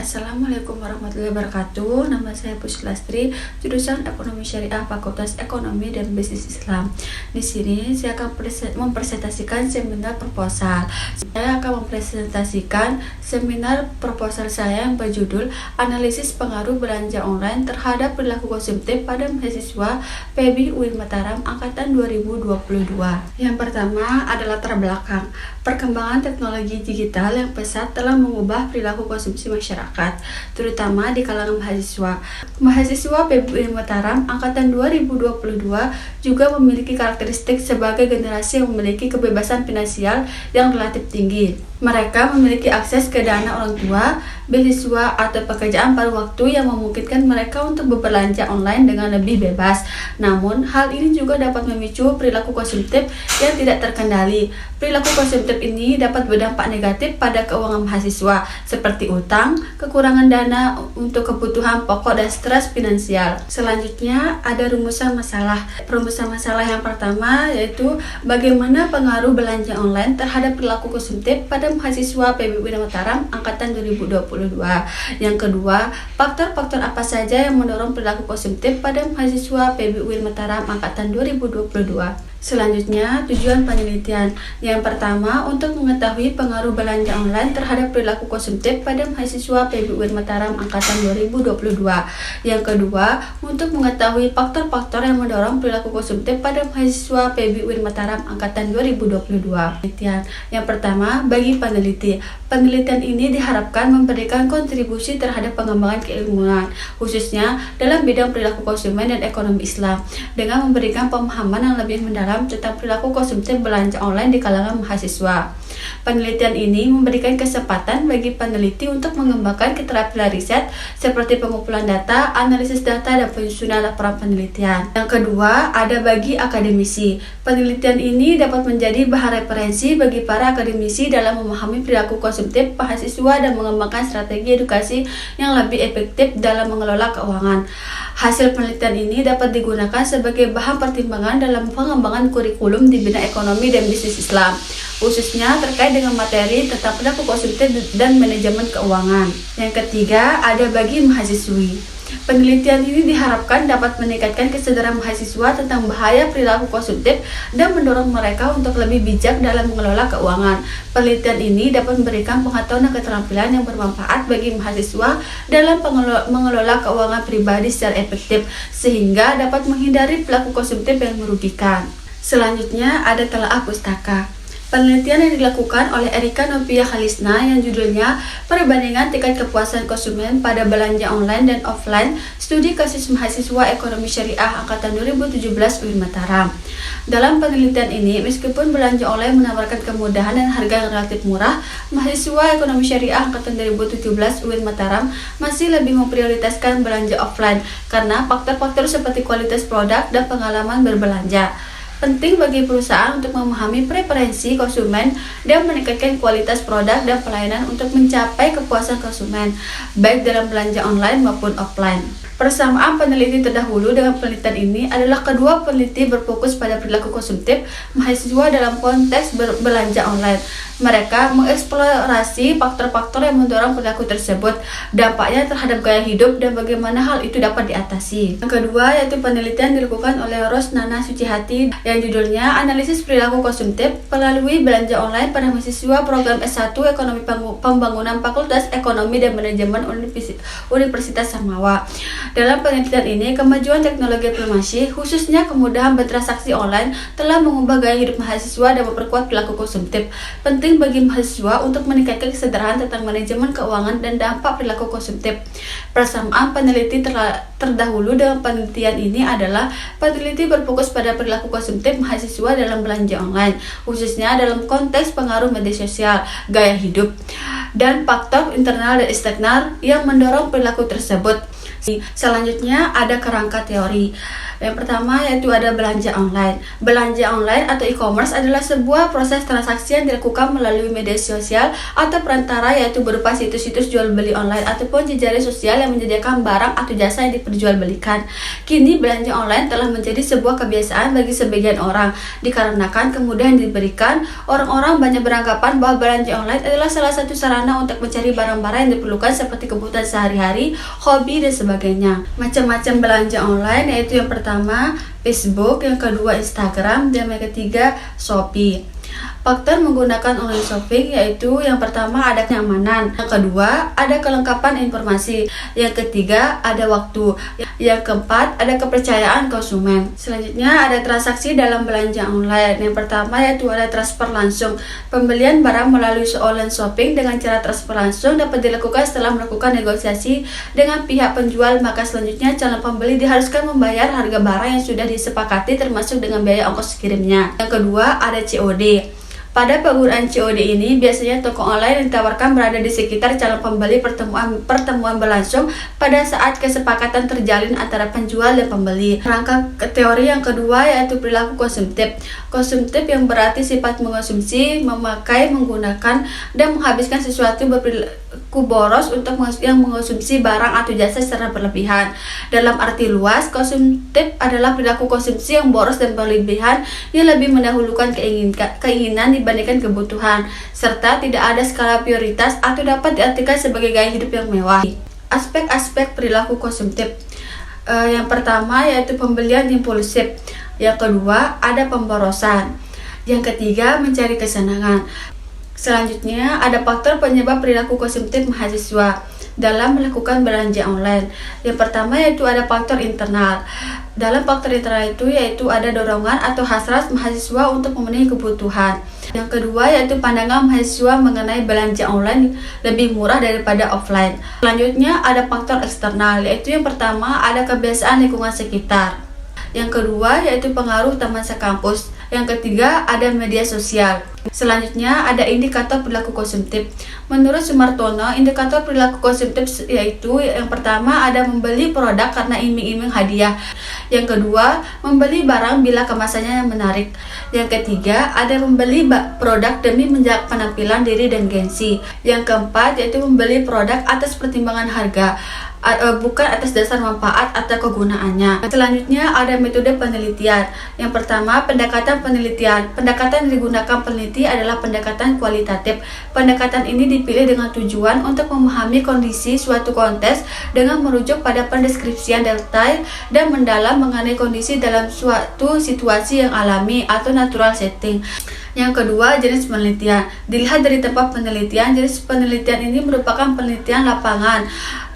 Assalamualaikum warahmatullahi wabarakatuh. Nama saya Puslastri, jurusan Ekonomi Syariah, Fakultas Ekonomi dan Bisnis Islam. Di sini saya akan mempresentasikan seminar proposal. Saya akan mempresentasikan seminar proposal saya yang berjudul Analisis Pengaruh Belanja Online Terhadap Perilaku Konsumtif pada Mahasiswa PEBI UIN Mataram Angkatan 2022. Yang pertama adalah latar belakang. Perkembangan teknologi digital yang pesat telah mengubah perilaku konsumsi masyarakat, terutama di kalangan mahasiswa. Mahasiswa PEBI UIN Mataram Angkatan 2022 juga memiliki karakteristik sebagai generasi yang memiliki kebebasan finansial yang relatif tinggi. Mereka memiliki akses ke dana orang tua, beasiswa, atau pekerjaan pada waktu yang memungkinkan mereka untuk berbelanja online dengan lebih bebas. Namun, hal ini juga dapat memicu perilaku konsumtif yang tidak terkendali. Perilaku konsumtif ini dapat berdampak negatif pada keuangan mahasiswa, seperti utang, kekurangan dana untuk kebutuhan pokok, dan stres finansial. Selanjutnya, ada rumusan masalah. Rumusan masalah yang pertama yaitu bagaimana pengaruh belanja online terhadap perilaku konsumtif pada mahasiswa PEBI UIN Mataram Angkatan 2022. Yang kedua, faktor-faktor apa saja yang mendorong perilaku konsumtif pada mahasiswa PEBI UIN Mataram Angkatan 2022. Selanjutnya, tujuan penelitian. Yang pertama, untuk mengetahui pengaruh belanja online terhadap perilaku konsumtif pada mahasiswa PEBI UIN Mataram Angkatan 2022. Yang kedua, untuk mengetahui faktor-faktor yang mendorong perilaku konsumtif pada mahasiswa PEBI UIN Mataram Angkatan 2022. Penelitian. Yang pertama, bagi peneliti. Penelitian ini diharapkan memberikan kontribusi terhadap pengembangan keilmuan, khususnya dalam bidang perilaku konsumen dan ekonomi Islam, dengan memberikan pemahaman yang lebih mendalam tentang perilaku konsumtif belanja online di kalangan mahasiswa. Penelitian ini memberikan kesempatan bagi peneliti untuk mengembangkan keterampilan riset seperti pengumpulan data, analisis data, dan penyusunan laporan penelitian. Yang kedua, ada bagi akademisi. Penelitian ini dapat menjadi bahan referensi bagi para akademisi dalam memahami perilaku konsumtif mahasiswa dan mengembangkan strategi edukasi yang lebih efektif dalam mengelola keuangan. Hasil penelitian ini dapat digunakan sebagai bahan pertimbangan dalam pengembangan kurikulum di bidang ekonomi dan bisnis Islam, khususnya terkait dengan materi tentang perilaku konsumtif dan manajemen keuangan. Yang ketiga, ada bagi mahasiswi. Penelitian ini diharapkan dapat meningkatkan kesadaran mahasiswa tentang bahaya perilaku konsumtif dan mendorong mereka untuk lebih bijak dalam mengelola keuangan. Penelitian ini dapat memberikan pengetahuan dan keterampilan yang bermanfaat bagi mahasiswa dalam mengelola keuangan pribadi secara efektif, sehingga dapat menghindari perilaku konsumtif yang merugikan. Selanjutnya, ada telaah pustaka. Penelitian yang dilakukan oleh Erika Novia Khalisna yang judulnya Perbandingan Tingkat Kepuasan Konsumen pada Belanja Online dan Offline Studi Kasus Mahasiswa Ekonomi Syariah Angkatan 2017 UIN Mataram. Dalam penelitian ini, meskipun belanja online menawarkan kemudahan dan harga yang relatif murah, mahasiswa Ekonomi Syariah Angkatan 2017 UIN Mataram masih lebih memprioritaskan belanja offline karena faktor-faktor seperti kualitas produk dan pengalaman berbelanja. Penting bagi perusahaan untuk memahami preferensi konsumen dan meningkatkan kualitas produk dan pelayanan untuk mencapai kepuasan konsumen, baik dalam belanja online maupun offline. Persamaan peneliti terdahulu dengan penelitian ini adalah kedua peneliti berfokus pada perilaku konsumtif mahasiswa dalam konteks belanja online. Mereka mengeksplorasi faktor-faktor yang mendorong perilaku tersebut, dampaknya terhadap gaya hidup, dan bagaimana hal itu dapat diatasi. Yang kedua yaitu penelitian dilakukan oleh Rosnana Sucihati yang judulnya Analisis Perilaku Konsumtif melalui Belanja Online pada Mahasiswa Program S1 Ekonomi Pembangunan Fakultas Ekonomi dan Manajemen Universitas Samawa. Dalam penelitian ini, kemajuan teknologi informasi, khususnya kemudahan bertransaksi online, telah mengubah gaya hidup mahasiswa dan memperkuat perilaku konsumtif. Penting bagi mahasiswa untuk meningkatkan kesadaran tentang manajemen keuangan dan dampak perilaku konsumtif. Persamaan peneliti terdahulu dengan penelitian ini adalah peneliti berfokus pada perilaku konsumtif mahasiswa dalam belanja online, khususnya dalam konteks pengaruh media sosial, gaya hidup, dan faktor internal dan eksternal yang mendorong perilaku tersebut. Selanjutnya ada kerangka teori. Yang pertama yaitu ada belanja online. Belanja online atau e-commerce adalah sebuah proses transaksi yang dilakukan melalui media sosial atau perantara, yaitu berupa situs-situs jual beli online ataupun jejaring sosial yang menyediakan barang atau jasa yang diperjualbelikan. Kini belanja online telah menjadi sebuah kebiasaan bagi sebagian orang, dikarenakan kemudahan yang diberikan. Orang-orang banyak beranggapan bahwa belanja online adalah salah satu sarana untuk mencari barang-barang yang diperlukan seperti kebutuhan sehari-hari, hobi, dan sebagainya. Macam-macam belanja online yaitu yang pertama Facebook, yang kedua Instagram, dan yang ketiga Shopee. Faktor menggunakan online shopping yaitu yang pertama ada kenyamanan, yang kedua ada kelengkapan informasi, yang ketiga ada waktu, yang keempat ada kepercayaan konsumen. Selanjutnya ada transaksi dalam belanja online. Yang pertama yaitu ada transfer langsung. Pembelian barang melalui online shopping dengan cara transfer langsung dapat dilakukan setelah melakukan negosiasi dengan pihak penjual, maka selanjutnya calon pembeli diharuskan membayar harga barang yang sudah disepakati termasuk dengan biaya ongkos kirimnya. Yang kedua ada COD. Pada penggunaan COD ini, biasanya toko online yang ditawarkan berada di sekitar calon pembeli. Pertemuan berlangsung pada saat kesepakatan terjalin antara penjual dan pembeli. Rangka ke teori yang kedua yaitu perilaku konsumtif. Konsumtif yang berarti sifat mengonsumsi, memakai, menggunakan, dan menghabiskan sesuatu berperilaku boros untuk yang mengonsumsi barang atau jasa secara berlebihan. Dalam arti luas, konsumtif adalah perilaku konsumsi yang boros dan berlebihan yang lebih mendahulukan keinginan dibandingkan kebutuhan, serta tidak ada skala prioritas atau dapat diartikan sebagai gaya hidup yang mewah. Aspek-aspek perilaku konsumtif. Yang pertama yaitu pembelian impulsif. Yang kedua ada pemborosan. Yang ketiga mencari kesenangan. Selanjutnya ada faktor penyebab perilaku konsumtif mahasiswa dalam melakukan belanja online. Yang pertama yaitu ada faktor internal. Dalam faktor internal itu yaitu ada dorongan atau hasrat mahasiswa untuk memenuhi kebutuhan. Yang kedua yaitu pandangan mahasiswa mengenai belanja online lebih murah daripada offline. Selanjutnya ada faktor eksternal, yaitu yang pertama ada kebiasaan lingkungan sekitar. Yang kedua yaitu pengaruh teman sekampus. Yang ketiga ada media sosial. Selanjutnya ada indikator perilaku konsumtif. Menurut Sumartono, indikator perilaku konsumtif yaitu yang pertama ada membeli produk karena iming-iming hadiah. Yang kedua, membeli barang bila kemasannya yang menarik. Yang ketiga, ada membeli produk demi menjaga penampilan diri dan gengsi. Yang keempat yaitu membeli produk atas pertimbangan harga, bukan atas dasar manfaat atau kegunaannya. Selanjutnya ada metode penelitian. Yang pertama, pendekatan penelitian. Pendekatan yang digunakan peneliti adalah pendekatan kualitatif. Pendekatan ini dipilih dengan tujuan untuk memahami kondisi suatu konteks dengan merujuk pada pendeskripsian detail dan mendalam mengenai kondisi dalam suatu situasi yang alami atau natural setting. Yang kedua, jenis penelitian. Dilihat dari tempat penelitian, jenis penelitian ini merupakan penelitian lapangan.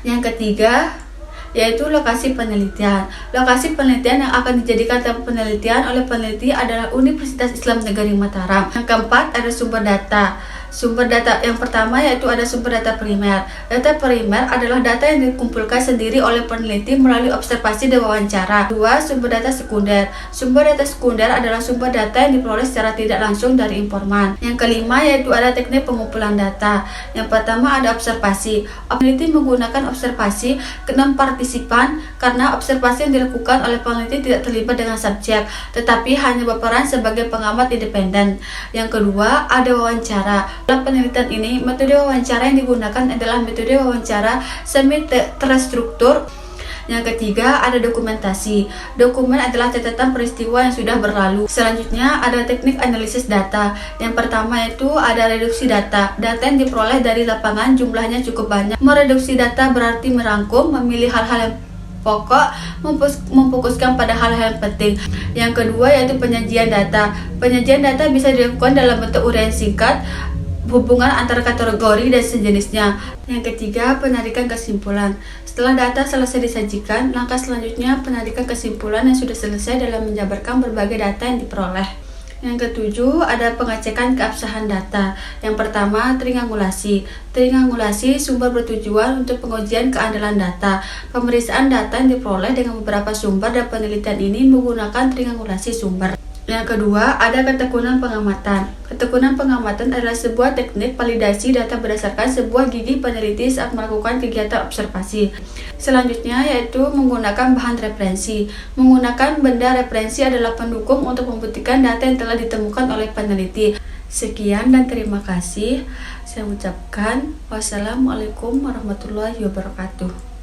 Yang ketiga, yaitu lokasi penelitian. Lokasi penelitian yang akan dijadikan tempat penelitian oleh peneliti adalah Universitas Islam Negeri Mataram. Yang keempat, ada sumber data. Sumber data yang pertama yaitu ada sumber data primer. Data primer adalah data yang dikumpulkan sendiri oleh peneliti melalui observasi dan wawancara. Dua, sumber data sekunder. Sumber data sekunder adalah sumber data yang diperoleh secara tidak langsung dari informan. Yang kelima yaitu ada teknik pengumpulan data. Yang pertama ada observasi. Peneliti menggunakan observasi non partisipan karena observasi yang dilakukan oleh peneliti tidak terlibat dengan subjek, tetapi hanya berperan sebagai pengamat independen. Yang kedua ada wawancara. Dalam penelitian ini, metode wawancara yang digunakan adalah metode wawancara semi terstruktur. Yang ketiga ada dokumentasi. Dokumen adalah catatan peristiwa yang sudah berlalu. Selanjutnya ada teknik analisis data. Yang pertama itu ada reduksi data. Data yang diperoleh dari lapangan jumlahnya cukup banyak. Mereduksi data berarti merangkum, memilih hal-hal yang pokok, memfokuskan pada hal-hal yang penting. Yang kedua yaitu penyajian data. Penyajian data bisa dilakukan dalam bentuk uraian singkat, hubungan antara kategori dan sejenisnya. Yang ketiga, penarikan kesimpulan. Setelah data selesai disajikan, langkah selanjutnya penarikan kesimpulan yang sudah selesai dalam menjabarkan berbagai data yang diperoleh. Yang ketujuh, ada pengecekan keabsahan data. Yang pertama, triangulasi. Triangulasi sumber bertujuan untuk pengujian keandalan data. Pemeriksaan data yang diperoleh dengan beberapa sumber dan penelitian ini menggunakan triangulasi sumber. Yang kedua, ada ketekunan pengamatan. Ketekunan pengamatan adalah sebuah teknik validasi data berdasarkan sebuah gigi peneliti saat melakukan kegiatan observasi. Selanjutnya yaitu menggunakan bahan referensi. Menggunakan benda referensi adalah pendukung untuk membuktikan data yang telah ditemukan oleh peneliti. Sekian dan terima kasih. Saya ucapkan wassalamualaikum warahmatullahi wabarakatuh.